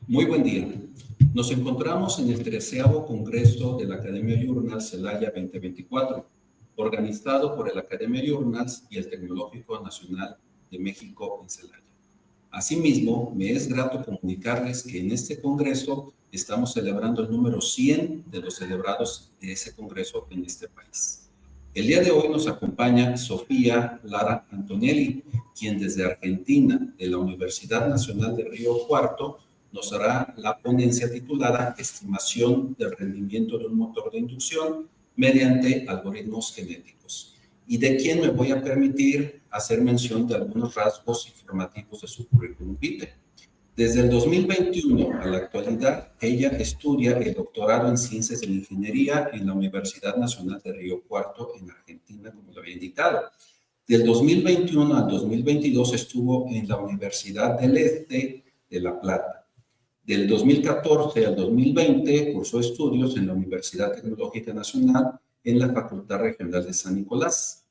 Muy buen día. Nos encontramos en el 13º Congreso de la Academia Journals Celaya 2024, organizado por la Academia Journals y el Tecnológico Nacional de México en Celaya. Asimismo, me es grato comunicarles que en este congreso estamos celebrando el número 100 de los celebrados de ese congreso en este país. El día de hoy nos acompaña Sofía Lara Antonelli, quien desde Argentina, de la Universidad Nacional de Río Cuarto, nos hará la ponencia titulada Estimación del rendimiento de un motor de inducción mediante algoritmos genéticos, y de quien me voy a permitir hacer mención de algunos rasgos informativos de su currículum vitae. Desde el 2021 a la actualidad, ella estudia el doctorado en Ciencias de la Ingeniería en la Universidad Nacional de Río Cuarto, en Argentina, como lo había indicado. Del 2021 al 2022 estuvo en la Universidad del Este de La Plata. Del 2014 al 2020 cursó estudios en la Universidad Tecnológica Nacional en la Facultad Regional de San Nicolás.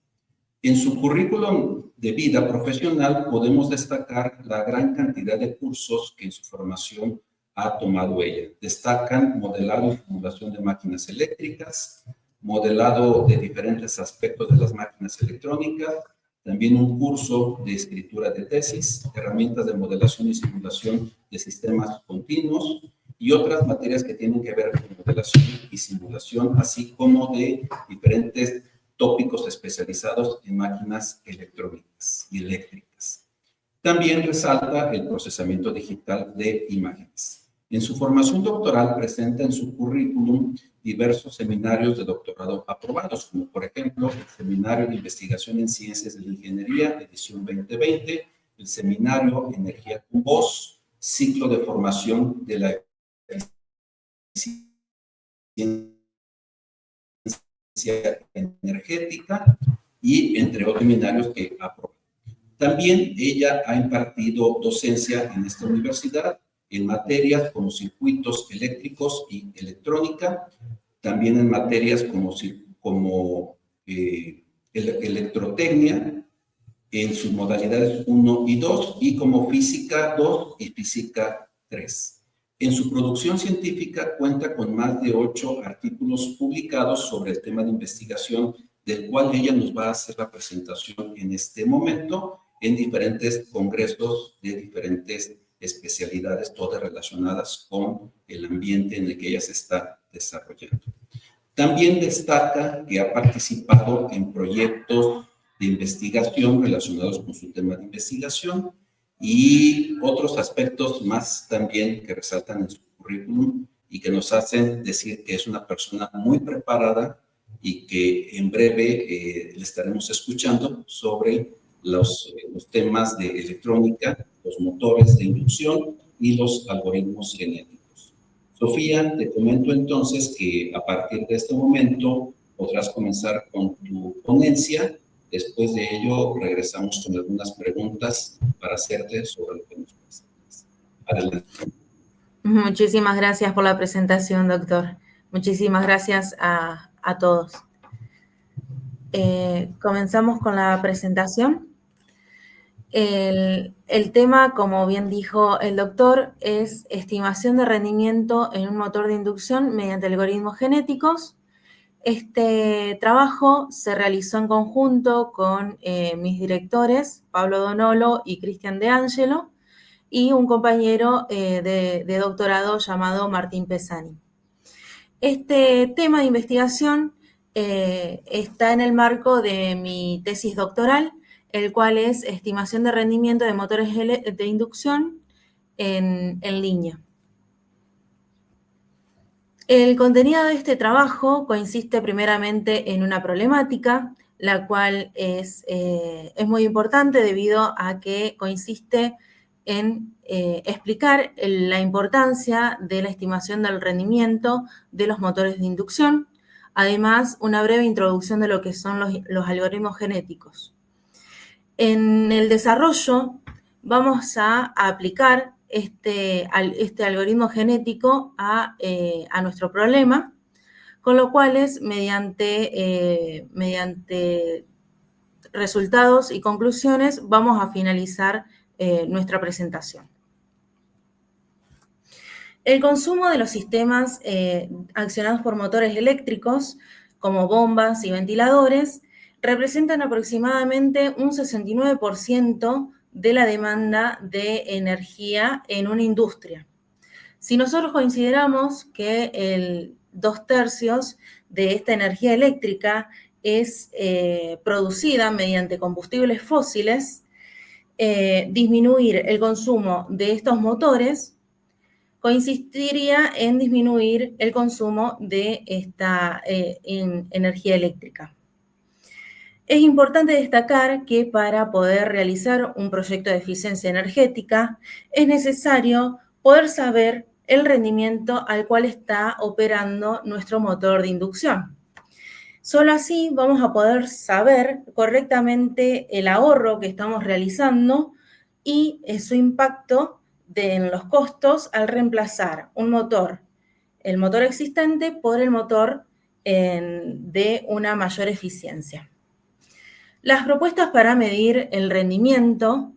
En su currículum de vida profesional podemos destacar la gran cantidad de cursos que en su formación ha tomado ella. Destacan modelado y simulación de máquinas eléctricas, modelado de diferentes aspectos de las máquinas electrónicas, también un curso de escritura de tesis, herramientas de modelación y simulación de sistemas continuos y otras materias que tienen que ver con modelación y simulación, así como de diferentes tópicos especializados en máquinas electrónicas y eléctricas. También resalta el procesamiento digital de imágenes. En su formación doctoral presenta en su currículum diversos seminarios de doctorado aprobados, como por ejemplo el Seminario de Investigación en Ciencias de la Ingeniería, edición 2020, el Seminario Energía con Voz, Ciclo de Formación de la Eficiencia Energética, y entre otros seminarios que aprobó. También ella ha impartido docencia en esta universidad en materias como circuitos eléctricos y electrónica, también en materias como electrotecnia, en sus modalidades 1 y 2, y como física 2 y física 3. En su producción científica cuenta con más de 8 artículos publicados sobre el tema de investigación, del cual ella nos va a hacer la presentación en este momento en diferentes congresos de diferentes especialidades, todas relacionadas con el ambiente en el que ella se está desarrollando. También destaca que ha participado en proyectos de investigación relacionados con su tema de investigación y otros aspectos más también que resaltan en su currículum y que nos hacen decir que es una persona muy preparada y que en breve le estaremos escuchando sobre los temas de electrónica, los motores de inducción y los algoritmos genéticos. Sofía, te comento entonces que a partir de este momento podrás comenzar con tu ponencia. Después de ello, regresamos con algunas preguntas para hacerte sobre lo que nos presentas. Adelante. Muchísimas gracias por la presentación, doctor. Muchísimas gracias a todos. Comenzamos con la presentación. El tema, como bien dijo el doctor, es estimación de rendimiento en un motor de inducción mediante algoritmos genéticos. Este trabajo se realizó en conjunto con mis directores, Pablo Donolo y Cristian De Angelo, y un compañero de doctorado llamado Martín Pesani. Este tema de investigación está en el marco de mi tesis doctoral, el cual es estimación de rendimiento de motores de inducción en línea. El contenido de este trabajo consiste primeramente en una problemática, la cual es muy importante debido a que consiste en explicar la importancia de la estimación del rendimiento de los motores de inducción, además una breve introducción de lo que son los algoritmos genéticos. En el desarrollo vamos a aplicar este algoritmo genético a nuestro problema, con lo cual mediante resultados y conclusiones vamos a finalizar nuestra presentación. El consumo de los sistemas accionados por motores eléctricos, como bombas y ventiladores, representan aproximadamente un 69% de la demanda de energía en una industria. Si nosotros consideramos que 2/3 de esta energía eléctrica es producida mediante combustibles fósiles, disminuir el consumo de estos motores consistiría en disminuir el consumo de esta energía eléctrica. Es importante destacar que para poder realizar un proyecto de eficiencia energética es necesario poder saber el rendimiento al cual está operando nuestro motor de inducción. Solo así vamos a poder saber correctamente el ahorro que estamos realizando y su impacto en los costos al reemplazar el motor existente por el motor de una mayor eficiencia. Las propuestas para medir el rendimiento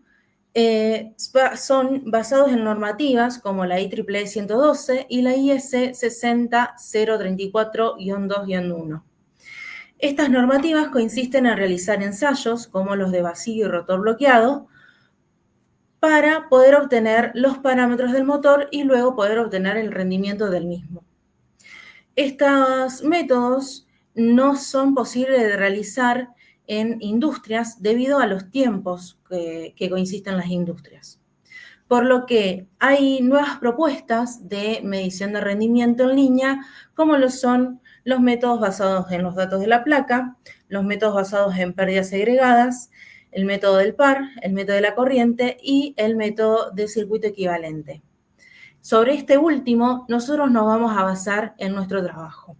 son basados en normativas como la IEEE 112 y la IS 60034-2-1. Estas normativas consisten en realizar ensayos como los de vacío y rotor bloqueado para poder obtener los parámetros del motor y luego poder obtener el rendimiento del mismo. Estos métodos no son posibles de realizar en industrias debido a los tiempos que coinciden las industrias. Por lo que hay nuevas propuestas de medición de rendimiento en línea, como lo son los métodos basados en los datos de la placa, los métodos basados en pérdidas segregadas, el método del par, el método de la corriente y el método de circuito equivalente. Sobre este último, nosotros nos vamos a basar en nuestro trabajo.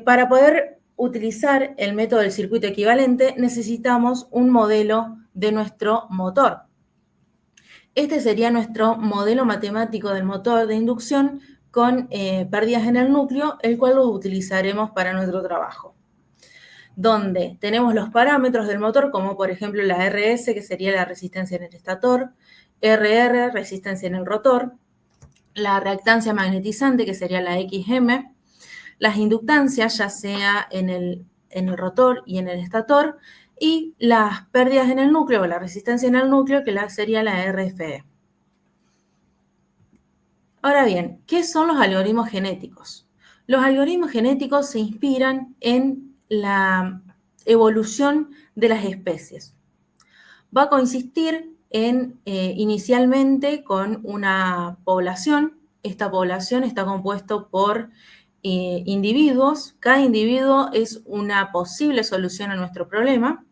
Para poder utilizar el método del circuito equivalente, necesitamos un modelo de nuestro motor. Este sería nuestro modelo matemático del motor de inducción con pérdidas en el núcleo, el cual lo utilizaremos para nuestro trabajo. Donde tenemos los parámetros del motor, como por ejemplo la RS, que sería la resistencia en el estator, RR, resistencia en el rotor, la reactancia magnetizante, que sería la XM, las inductancias, ya sea en el rotor y en el estator, y las pérdidas en el núcleo, o la resistencia en el núcleo, que sería la RFE. Ahora bien, ¿qué son los algoritmos genéticos? Los algoritmos genéticos se inspiran en la evolución de las especies. Va a consistir en, inicialmente, con una población. Esta población está compuesta por individuos. Cada individuo es una posible solución a nuestro problema,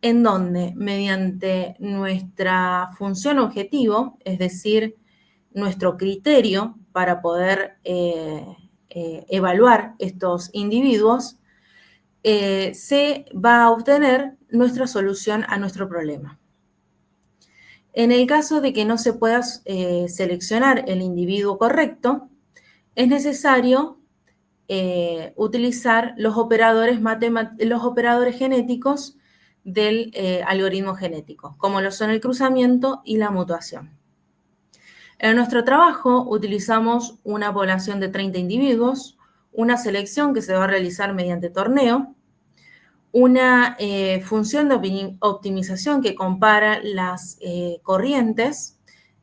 en donde mediante nuestra función objetivo, es decir, nuestro criterio para poder evaluar estos individuos, se va a obtener nuestra solución a nuestro problema. En el caso de que no se pueda seleccionar el individuo correcto, es necesario utilizar los operadores genéticos del algoritmo genético, como lo son el cruzamiento y la mutuación. En nuestro trabajo utilizamos una población de 30 individuos, una selección que se va a realizar mediante torneo, una función de optimización que compara las corrientes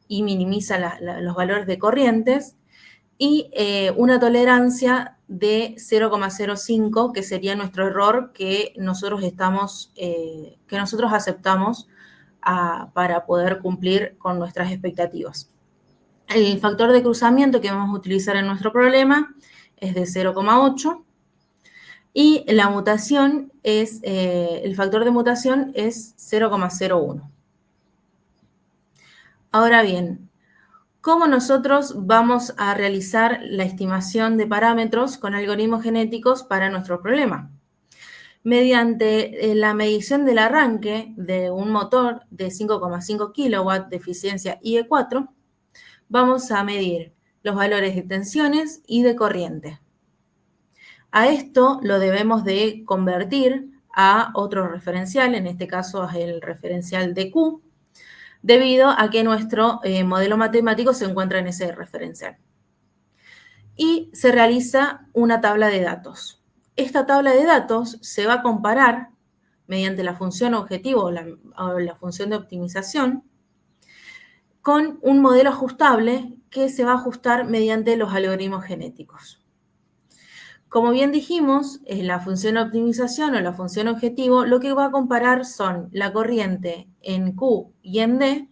y minimiza los valores de corrientes, y una tolerancia de 0,05, que sería nuestro error que nosotros aceptamos para poder cumplir con nuestras expectativas. El factor de cruzamiento que vamos a utilizar en nuestro problema es de 0,8 y la mutación el factor de mutación es 0,01. Ahora bien, ¿cómo nosotros vamos a realizar la estimación de parámetros con algoritmos genéticos para nuestro problema? Mediante la medición del arranque de un motor de 5,5 kW de eficiencia IE4, vamos a medir los valores de tensiones y de corriente. A esto lo debemos de convertir a otro referencial, en este caso es el referencial de Q, debido a que nuestro modelo matemático se encuentra en ese referencial. Y se realiza una tabla de datos. Esta tabla de datos se va a comparar mediante la función objetivo o la función de optimización con un modelo ajustable que se va a ajustar mediante los algoritmos genéticos. Como bien dijimos, la función optimización o la función objetivo lo que va a comparar son la corriente en Q y en D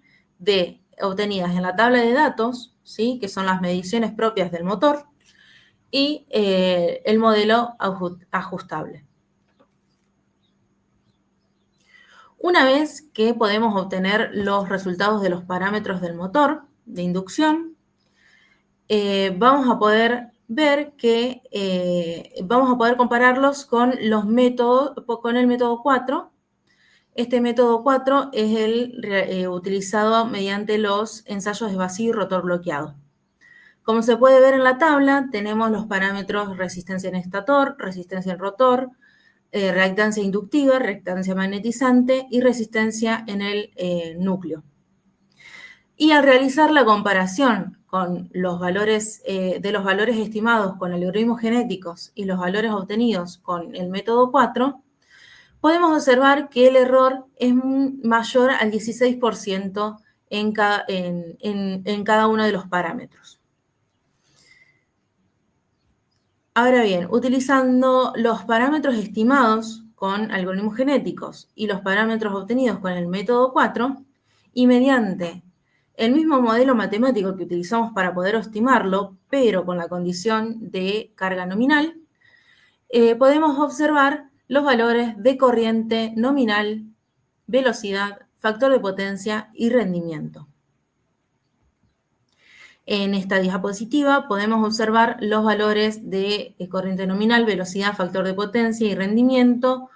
obtenidas en la tabla de datos, ¿sí? Que son las mediciones propias del motor, y el modelo ajustable. Una vez que podemos obtener los resultados de los parámetros del motor de inducción, vamos a poder ver que vamos a poder compararlos con el método 4. Este método 4 es el utilizado mediante los ensayos de vacío y rotor bloqueado. Como se puede ver en la tabla, tenemos los parámetros resistencia en estator, resistencia en rotor, reactancia inductiva, reactancia magnetizante y resistencia en el núcleo. Y al realizar la comparación con los valores los valores estimados con algoritmos genéticos y los valores obtenidos con el método 4, podemos observar que el error es mayor al 16% en cada uno de los parámetros. Ahora bien, utilizando los parámetros estimados con algoritmos genéticos y los parámetros obtenidos con el método 4, y mediante el mismo modelo matemático que utilizamos para poder estimarlo, pero con la condición de carga nominal, podemos observar los valores de corriente nominal, velocidad, factor de potencia y rendimiento. En esta diapositiva podemos observar los valores de corriente nominal, velocidad, factor de potencia y rendimiento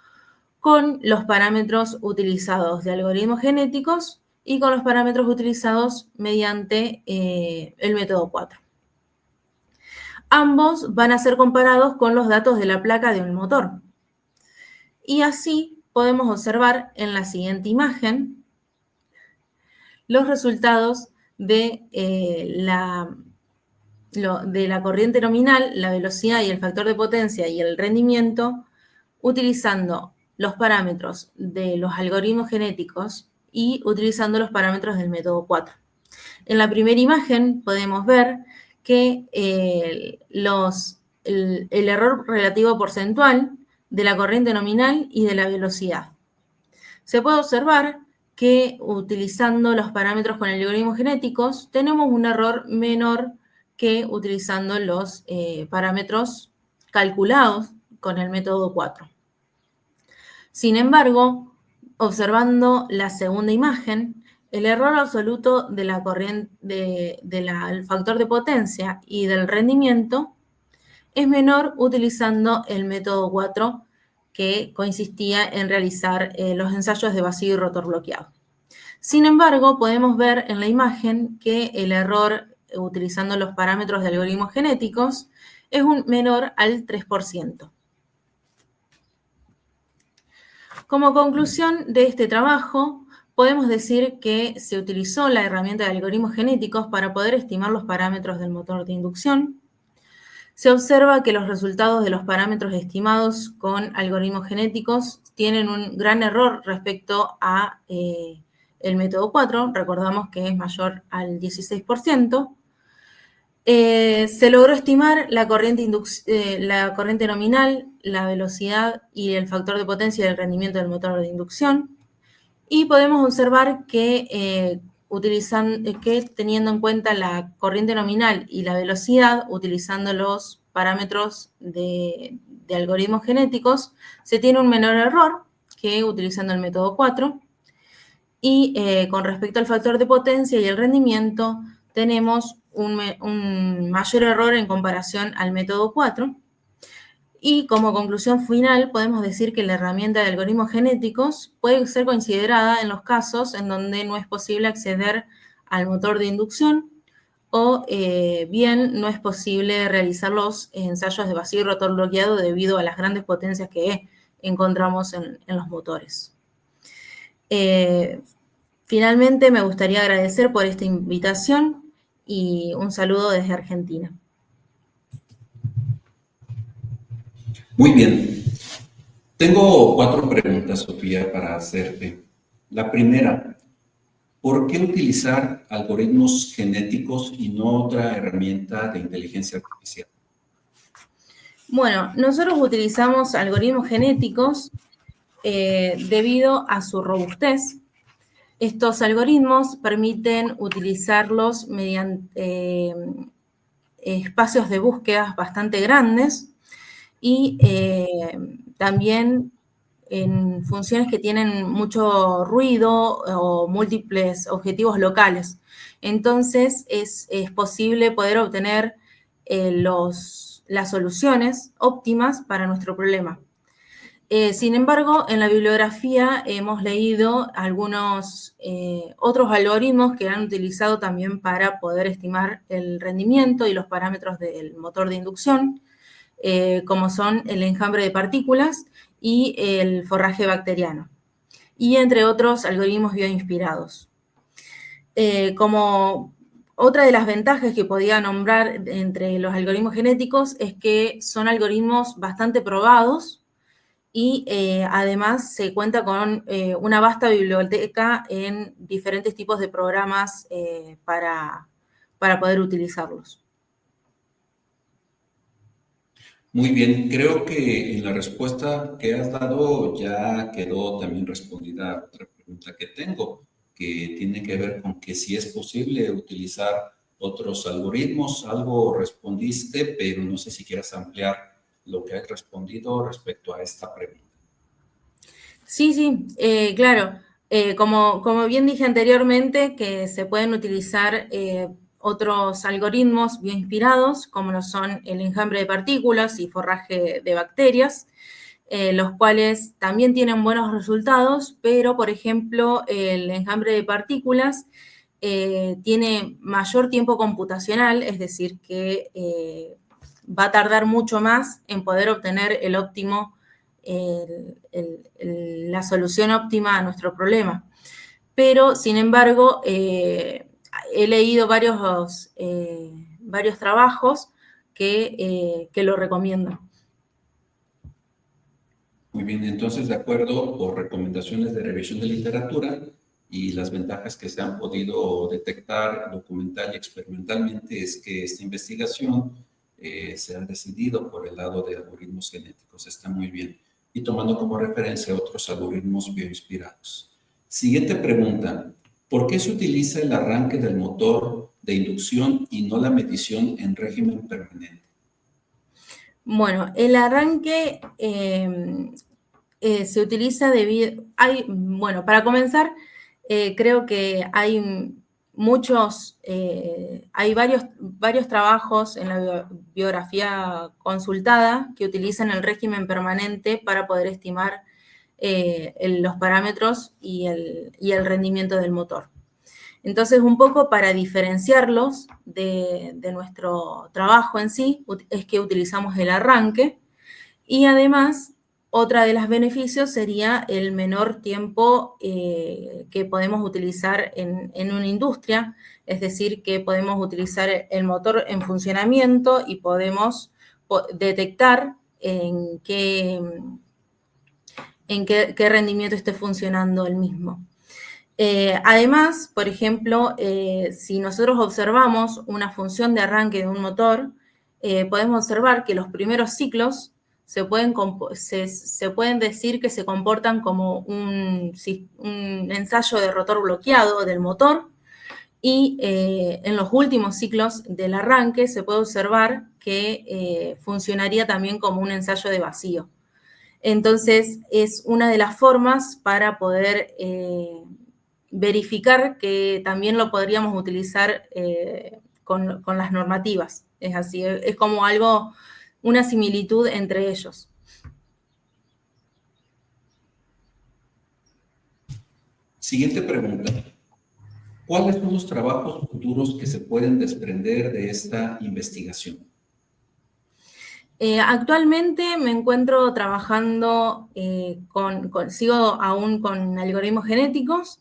con los parámetros utilizados de algoritmos genéticos y con los parámetros utilizados mediante el método 4. Ambos van a ser comparados con los datos de la placa de un motor. Y así podemos observar en la siguiente imagen los resultados de la corriente nominal, la velocidad y el factor de potencia y el rendimiento utilizando los parámetros de los algoritmos genéticos y utilizando los parámetros del método 4. En la primera imagen podemos ver que el error relativo porcentual de la corriente nominal y de la velocidad. Se puede observar que utilizando los parámetros con algoritmos genéticos tenemos un error menor que utilizando los parámetros calculados con el método 4. Sin embargo, observando la segunda imagen, el error absoluto de la corriente del factor de potencia y del rendimiento es menor utilizando el método 4, que consistía en realizar los ensayos de vacío y rotor bloqueado. Sin embargo, podemos ver en la imagen que el error utilizando los parámetros de algoritmos genéticos es menor al 3%. Como conclusión de este trabajo, podemos decir que se utilizó la herramienta de algoritmos genéticos para poder estimar los parámetros del motor de inducción. Se observa que los resultados de los parámetros estimados con algoritmos genéticos tienen un gran error respecto a el método 4, recordamos que es mayor al 16%. Se logró estimar la corriente nominal, la velocidad y el factor de potencia del rendimiento del motor de inducción. Y podemos observar que teniendo en cuenta la corriente nominal y la velocidad, utilizando los parámetros de algoritmos genéticos, se tiene un menor error que utilizando el método 4. Y con respecto al factor de potencia y el rendimiento, tenemos un mayor error en comparación al método 4. Y como conclusión final, podemos decir que la herramienta de algoritmos genéticos puede ser considerada en los casos en donde no es posible acceder al motor de inducción o bien no es posible realizar los ensayos de vacío y rotor bloqueado debido a las grandes potencias que encontramos en los motores. Finalmente, me gustaría agradecer por esta invitación y un saludo desde Argentina. Muy bien. Tengo 4 preguntas, Sofía, para hacerte. La primera, ¿por qué utilizar algoritmos genéticos y no otra herramienta de inteligencia artificial? Bueno, nosotros utilizamos algoritmos genéticos debido a su robustez. Estos algoritmos permiten utilizarlos mediante espacios de búsqueda bastante grandes y también en funciones que tienen mucho ruido o múltiples objetivos locales. Entonces, es posible poder obtener las soluciones óptimas para nuestro problema. Sin embargo, en la bibliografía hemos leído algunos otros algoritmos que han utilizado también para poder estimar el rendimiento y los parámetros del motor de inducción, como son el enjambre de partículas y el forraje bacteriano, y entre otros algoritmos bioinspirados. Como otra de las ventajas que podía nombrar entre los algoritmos genéticos es que son algoritmos bastante probados y además se cuenta con una vasta biblioteca en diferentes tipos de programas para poder utilizarlos. Muy bien, creo que en la respuesta que has dado ya quedó también respondida otra pregunta que tengo, que tiene que ver con que si es posible utilizar otros algoritmos. Algo respondiste, pero no sé si quieras ampliar lo que has respondido respecto a esta pregunta. Sí, claro. Como bien dije anteriormente, que se pueden utilizar otros algoritmos bioinspirados, como lo son el enjambre de partículas y forraje de bacterias, los cuales también tienen buenos resultados, pero, por ejemplo, el enjambre de partículas tiene mayor tiempo computacional, es decir, que va a tardar mucho más en poder obtener el óptimo, la solución óptima a nuestro problema. Pero, sin embargo, he leído varios trabajos que lo recomiendan. Muy bien, entonces, de acuerdo por recomendaciones de revisión de literatura y las ventajas que se han podido detectar documental y experimentalmente, es que esta investigación se ha decidido por el lado de algoritmos genéticos. Está muy bien. Y tomando como referencia otros algoritmos bioinspirados. Siguiente pregunta. ¿Por qué se utiliza el arranque del motor de inducción y no la medición en régimen permanente? Bueno, el arranque se utiliza debido... Bueno, para comenzar, creo que hay hay varios trabajos en la biografía consultada que utilizan el régimen permanente para poder estimar los parámetros y el rendimiento del motor. Entonces, un poco para diferenciarlos de nuestro trabajo en sí, es que utilizamos el arranque, y además, otra de los beneficios sería el menor tiempo que podemos utilizar en una industria, es decir, que podemos utilizar el motor en funcionamiento y podemos detectar en qué rendimiento esté funcionando el mismo. Además, por ejemplo, si nosotros observamos una función de arranque de un motor, podemos observar que los primeros ciclos se pueden decir que se comportan como un ensayo de rotor bloqueado del motor, y en los últimos ciclos del arranque se puede observar que funcionaría también como un ensayo de vacío. Entonces, es una de las formas para poder verificar que también lo podríamos utilizar con las normativas. Es así, es como una similitud entre ellos. Siguiente pregunta. ¿Cuáles son los trabajos futuros que se pueden desprender de esta investigación? Actualmente me encuentro trabajando, sigo aún con algoritmos genéticos,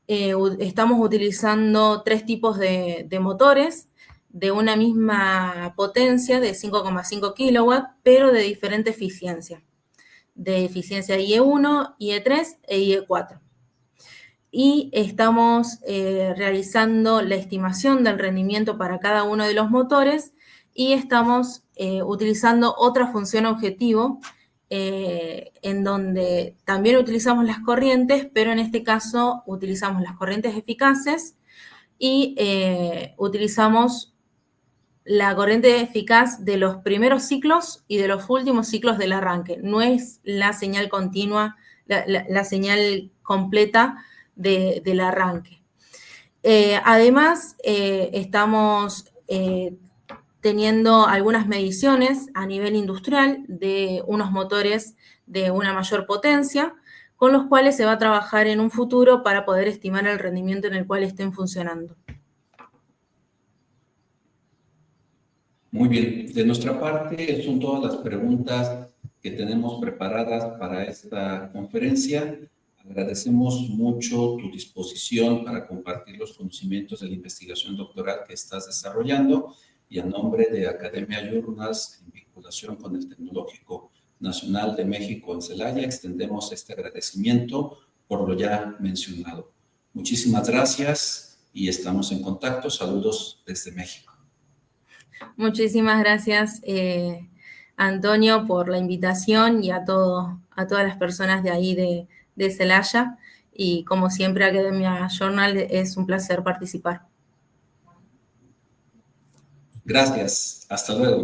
estamos utilizando 3 tipos de motores de una misma potencia de 5,5 kilowatts, pero de diferente eficiencia. De eficiencia IE1, IE3 e IE4. Y estamos realizando la estimación del rendimiento para cada uno de los motores y estamos utilizando otra función objetivo en donde también utilizamos las corrientes, pero en este caso utilizamos las corrientes eficaces y utilizamos la corriente eficaz de los primeros ciclos y de los últimos ciclos del arranque. No es la señal continua, la señal completa del arranque. Además, estamos teniendo algunas mediciones a nivel industrial de unos motores de una mayor potencia, con los cuales se va a trabajar en un futuro para poder estimar el rendimiento en el cual estén funcionando. Muy bien, de nuestra parte son todas las preguntas que tenemos preparadas para esta conferencia. Agradecemos mucho tu disposición para compartir los conocimientos de la investigación doctoral que estás desarrollando y a nombre de Academia Journals, en vinculación con el Tecnológico Nacional de México en Celaya, extendemos este agradecimiento por lo ya mencionado. Muchísimas gracias y estamos en contacto. Saludos desde México. Muchísimas gracias, Antonio, por la invitación y a todas las personas de ahí de Celaya. Y como siempre, Academia Journal, es un placer participar. Gracias. Hasta luego.